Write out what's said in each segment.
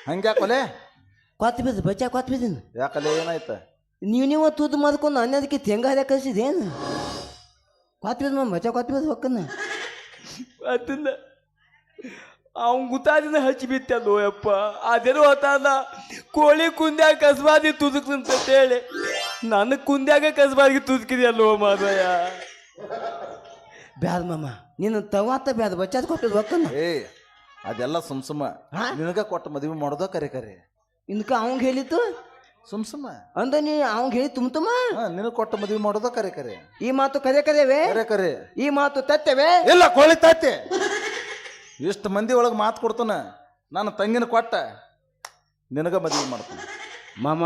ಹಂಗ್ಯಾಕೊಲೆ ಕೊತ್ ಬಿದ್ದು ಬಚ್ಚ ಕೊತ್ ಬಿದ್ದೀನಿ. ಯಾಕಲೆ ಏನಾಯ್ತ? ನೀವು ತುದ್ದು ಮಾಡ್ಕೊಂಡು ಅನ್ನೋದಕ್ಕೆ ತೆಂಗ ಹರಿಯ ಕಳಿಸಿದೇನು? ಕೊತ್ ಬಿದ್ದು ಬಚ್ಚ ಕೊತ್ ಬಿದ್ದು ಹೊಕ್ಕನ್ನ ಅದನ್ನ ಅವ್ನು ಗುತ್ತಾದಿನ ಹಚ್ಚಿ ಬಿತ್ತಲ್ಲೋ ಯಪ್ಪ. ಅದೇನೋ ಹೊತ್ತಾದ ಕೋಳಿ ಕುಂದ್ಯಾಗ ಕಸ್ಬಾದಿ ತುದುಕ್ತಂತ ಹೇಳಿ ನನ್ನ ಕುಂದ್ಯಾಗ ಕಸ್ಬಾದಿಗೆ ತುದುಕಿದೆಯಲ್ಲೋ ಮಾದಯ್ಯ. ಬ್ಯಾದ ಮಾಮ ನೀನು ತವಾತ ಬ್ಯಾದ ಬಚ್ಚಾದ ಕೊಟ್ಟಿದ್ದು ಹೊಕ್ಕನ್ನ. ಏ ಅದೆಲ್ಲ ಸುಮ್ ನಿನಗ ಕೊಟ್ಟ ಮದುವೆ ಮಾಡೋದ ಕರೆ ಕರೆ. ಇನ್ಕ ಅವಂಗ ಹೇಳಿತ್ತು ಸುಮ್ ಅಂದ ನೀ ಅವಂಗ ಹೇಳಿ ತುಂಬ ನಿನಗ್ ಕೊಟ್ಟ ಮದುವೆ ಮಾಡೋದ ಕರೆ ಕರೆ. ಈ ಮಾತು ಕರೆ ಕರೆವೇ? ಕರೆ ಕರೆ. ಈ ಮಾತು ತತ್ತವೆ? ಇಲ್ಲ ಕೊಳಿತೈತೆ. ಇಷ್ಟು ಮಂದಿ ಒಳಗೆ ಮಾತು ಕೊಡ್ತಾನ, ನಾನು ತಂಗಿನ ಕೊಟ್ಟ ನಿನಗ ಮದುವೆ ಮಾಡ್ತಾನೆ. ಮಾಮ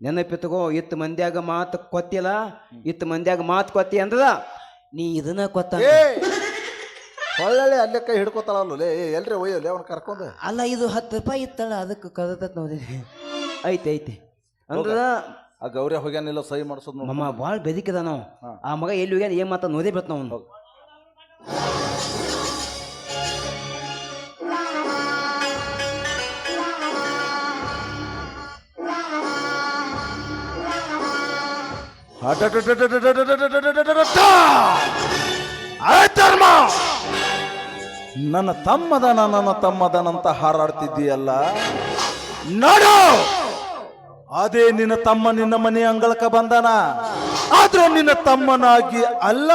ನೆನಪಿತ್ಕೋ, ಇತ್ತು ಮಂದ್ಯಾಗ ಮಾತು ಕೊತ್ತಿಲ್ಲ, ಇತ್ತು ಮಂದ್ಯಾಗ ಮಾತು ಕೊತ್ತಿ ಅಂದದ ನೀ ಇದನ್ನ ಕೊತ್ತ. ಹೊಳ್ಳೆ ಅಲ್ಲೇ ಕೈ ಹಿಡ್ಕೋತಾಳಲ್ಲ ಎಲ್ರಿ ಒಯ್ಯಲ್ಲ ಅವ್ನ ಕರ್ಕೊಂಡು. ಅಲ್ಲ ಇದು 10 ರೂಪಾಯಿ ಇತ್ತಲ್ಲ ಅದಕ್ಕೆ ಕದತ ನೋಡಿ. ಐತೆ ಐತೆ ಅಂದ್ರ ಆ ಗೌರಿ ಹೋಗ್ಯಾನಿಲ್ಲ ಸಹಿ ಮಾಡಿಸೋದು ಮಮ್ಮ ಭಾಳ ಬೆದಿಕಿದ ನಾವು. ಆ ಮಗ ಎಲ್ಲಿ ಹೋಗ್ಯಾನ ಏನ್ ಮಾತ ನೋದೇ ಬಿಡ್ತ ನಾವು. ನನ್ನ ತಮ್ಮದನಂತ ಹಾರಾಡ್ತಿದ್ದೀಯಲ್ಲ, ನೋಡು ಅದೇ ನಿನ್ನ ತಮ್ಮ ನಿನ್ನ ಮನೆ ಅಂಗಳಕ ಬಂದನ. ಆದ್ರೆ ನಿನ್ನ ತಮ್ಮನಾಗಿ ಅಲ್ಲ,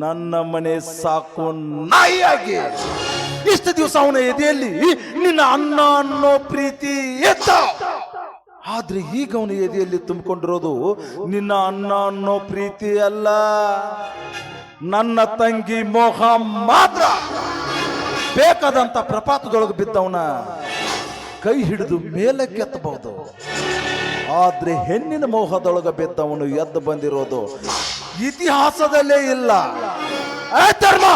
ನನ್ನ ಮನೆ ಸಾಕು ನಾಯಿಯಾಗಿ. ಇಷ್ಟು ದಿವಸ ಅವನ ಎದೆಯಲ್ಲಿ ನಿನ್ನ ಅನ್ನ ಅನ್ನೋ ಪ್ರೀತಿ ಎತ್ತ. ಆದ್ರೆ ಈಗ ಅವನ ಎದೆಯಲ್ಲಿ ತುಂಬಿಕೊಂಡಿರೋದು ನಿನ್ನ ಅನ್ನ ಅನ್ನೋ ಪ್ರೀತಿ ಅಲ್ಲ, ನನ್ನ ತಂಗಿ ಮೋಹ ಮಾತ್ರ. ಬೇಕಾದಂತ ಪ್ರಪಾತದೊಳಗೆ ಬಿದ್ದವನ ಕೈ ಹಿಡಿದು ಮೇಲಕ್ಕೆ ಎತ್ತಬಹುದು, ಆದ್ರೆ ಹೆಣ್ಣಿನ ಮೋಹದೊಳಗೆ ಬಿದ್ದವನು ಎದ್ದು ಬಂದಿರೋದು ಇತಿಹಾಸದಲ್ಲೇ ಇಲ್ಲ. ಧರ್ಮ,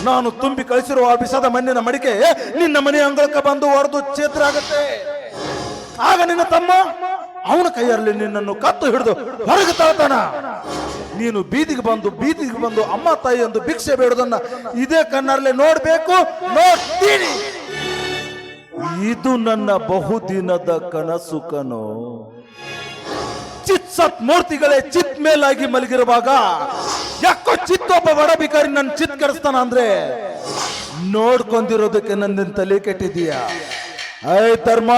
ನಾನು ತುಂಬಿ ಕಳಿಸಿರುವ ಅಭಿಷದ ಮಣ್ಣಿನ ಮಡಿಕೆ ನಿನ್ನ ಮನೆ ಅಂಗಳಕ್ಕೆ ಬಂದು ಹೊಡೆದು ಛೇತ್ರ ಆಗತ್ತೆ. ಆಗ ನಿನ್ನ ತಮ್ಮ ಅವನ ಕೈಯಲ್ಲಿ ನಿನ್ನನ್ನು ಕತ್ತು ಹಿಡಿದು ಹೊರಗೆ ತಳ್ತಾನ. ನೀನು ಬೀದಿಗೆ ಬಂದು ಅಮ್ಮ ತಾಯಿ ಎಂದು ಭಿಕ್ಷೆ ಬೇಡೋದನ್ನ ಇದೇ ಕಣ್ಣಲ್ಲೇ ನೋಡ್ಬೇಕು, ನೋಡ್ತೀನಿ. ಇದು ನನ್ನ ಬಹುದಿನದ ಕನಸು ಕನೋ. ಚಿತ್ ಮೂರ್ತಿಗಳೇ ಚಿತ್ ಮೇಲಾಗಿ ಮಲಗಿರುವಾಗ ಯಾಕೋ ಚಿತ್ತೊಬ್ಬ ಬಡ ಬಿಕಾರಿ ನನ್ನ ಚಿತ್ ಕರೆಸ್ತಾನ ಅಂದ್ರೆ ನೋಡ್ಕೊಂಡಿರೋದಕ್ಕೆ ನನ್ನ ತಲೆ ಕೆಟ್ಟಿದೀಯ. ಐ ಧರ್ಮ,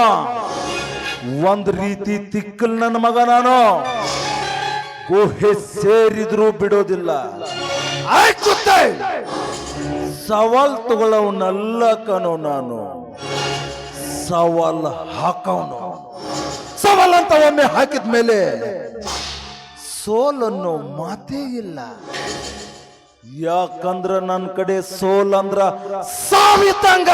ಒಂದ್ ರೀತಿ ತಿಕ್ಕಲ್ ನನ್ನ ಮಗ ನಾನು. ಗುಹೆ ಸೇರಿದ್ರೂ ಬಿಡೋದಿಲ್ಲ. ಸವಾಲ್ ತಗೊಳ್ಳವನಲ್ಲ ಕಣೋ ನಾನು, ಸವಾಲ್ ಹಾಕವನು. ಸವಾಲ್ ಅಂತ ಒಮ್ಮೆ ಹಾಕಿದ್ಮೇಲೆ ಸೋಲನ್ನು ಮಾತೇ ಇಲ್ಲ. ಯಾಕಂದ್ರ ನನ್ನ ಕಡೆ ಸೋಲ್ ಅಂದ್ರ ಸಾವಿತಂಗ.